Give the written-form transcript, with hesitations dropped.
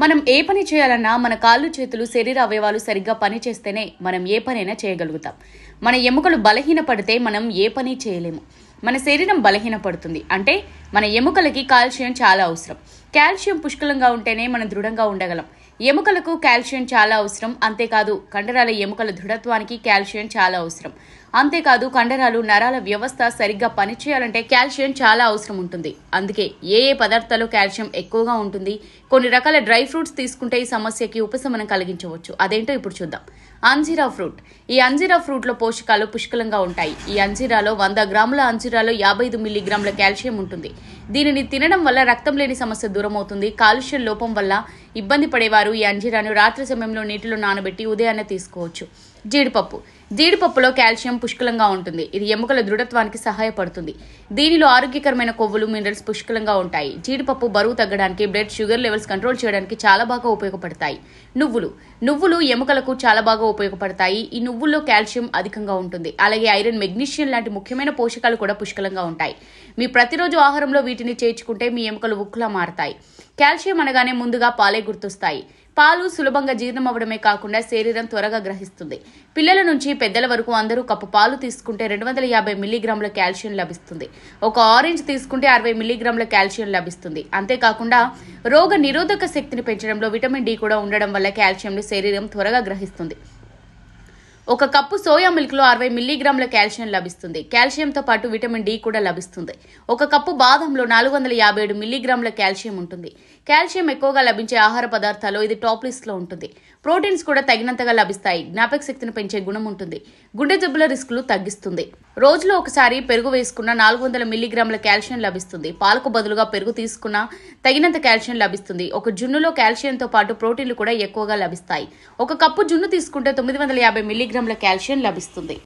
మనం ఏ పని చేయాలన్నా మన కాళ్ళు చేతులు శరీర అవయవాలు సరిగ్గా పని చేస్తేనే మనం ఏ పనైనా చేయగలుగుతాం. మన ఎముకలు బలహీనపడితే మనం ఏ పని చేయలేము. మన శరీరం బలహీనపడుతుంది అంటే మన ఎముకలకి కాల్షియం చాలా అవసరం. కాల్షియం పుష్కలంగా ఉంటేనే మనం దృఢంగా ఉండగలం. ఎముకలకు కాల్షియం చాలా అవసరం. అంతేకాదు కండరాల ఎముకల దృఢత్వానికి కాల్షియం చాలా అవసరం. అంతేకాదు కండరాలు నరాల వ్యవస్థ సరిగ్గా పనిచేయాలంటే కాల్షియం చాలా అవసరం ఉంటుంది. అందుకే ఏ పదార్థాల్లో కాల్షియం ఎక్కువగా ఉంటుంది. కొన్ని రకాల డ్రై ఫ్రూట్స్ తీసుకుంటే ఈ సమస్యకి ఉపశమనం కలిగించవచ్చు. అదేంటో ఇప్పుడు చూద్దాం. అంజీరా ఫ్రూట్. ఈ అంజీరా ఫ్రూట్ లో పోషకాలు పుష్కలంగా ఉంటాయి. ఈ అంజీరాలో 100 గ్రాముల అంజీరాలో 55 మిల్లీగ్రాముల కాల్షియం ఉంటుంది. దీనిని తినడం వల్ల రక్తం లేని సమస్య దూరం అవుతుంది. కాల్షియం లోపం వల్ల ఇబ్బంది పడేవారు ఈ అంజీరాను రాత్రి సమయంలో నీటిలో నానబెట్టి ఉదయాన్నే తీసుకోవచ్చు. జీడిపప్పు. జీడిపప్పులో కాల్షియం పుష్కలంగా ఉంటుంది. ఇది ఎముకల దృఢత్వానికి సహాయపడుతుంది. దీనిలో ఆరోగ్యకరమైన కొవ్వులు మినరల్స్ పుష్కలంగా ఉంటాయి. జీడిపప్పు బరువు తగ్గడానికి, బ్లడ్ షుగర్ లెవెల్స్ కంట్రోల్ చేయడానికి చాలా బాగా ఉపయోగపడతాయి. నువ్వులు ఎముకలకు చాలా బాగా ఉపయోగపడతాయి. ఈ నువ్వుల్లో కాల్షియం అధికంగా ఉంటుంది. అలాగే ఐరన్, మెగ్నీషియం లాంటి ముఖ్యమైన పోషకాలు కూడా పుష్కలంగా ఉంటాయి. మీ ప్రతిరోజు ఆహారంలో వీటిని చేర్చుకుంటే మీ ఎముకలు ఉక్కులా మారతాయి. కాల్షియం అనగానే ముందుగా పాలే గుర్తొస్తాయి. పాలు సులభంగా జీర్ణం అవ్వడమే కాకుండా శరీరం త్వరగా గ్రహిస్తుంది. పిల్లల నుంచి పెద్దల వరకు అందరూ కప్పు పాలు తీసుకుంటే 250 మిల్లీగ్రాముల కాల్షియం లభిస్తుంది. ఒక ఆరెంజ్ తీసుకుంటే 60 మిల్లీగ్రాముల కాల్షియం లభిస్తుంది. అంతేకాకుండా రోగ నిరోధక శక్తిని పెంచడంలో విటమిన్ డి కూడా ఉండడం వల్ల కాల్షియంను శరీరం త్వరగా గ్రహిస్తుంది. ఒక కప్పు సోయా మిల్క్ లో 60 మిల్లీగ్రాముల కాల్షియం లభిస్తుంది. కాల్షియంతో పాటు విటమిన్ డి కూడా లభిస్తుంది. ఒక కప్పు బాదంలో 457 మిల్లీగ్రాముల కాల్షియం ఉంటుంది. కాల్షియం ఎక్కువగా లభించే ఆహార పదార్థాల్లో ఇది టాప్ లిస్ట్ లో ఉంటుంది. ప్రోటీన్స్ కూడా తగినంతగా లభిస్తాయి. జ్ఞాపక శక్తిని పెంచే గుణం ఉంటుంది. గుండె జబ్బుల రిస్కులు తగ్గిస్తుంది. రోజులో ఒకసారి పెరుగు వేసుకున్న 400 మిల్లీగ్రాముల కాల్షియం లభిస్తుంది. పాలకు బదులుగా పెరుగు తీసుకున్న తగినంత కాల్షియం లభిస్తుంది. ఒక జున్నులో కాల్షియంతో పాటు ప్రోటీన్లు కూడా ఎక్కువగా లభిస్తాయి. ఒక కప్పు జున్ను తీసుకుంటే 950 మిల్లీగ్రాముల కాల్షియం లభిస్తుంది.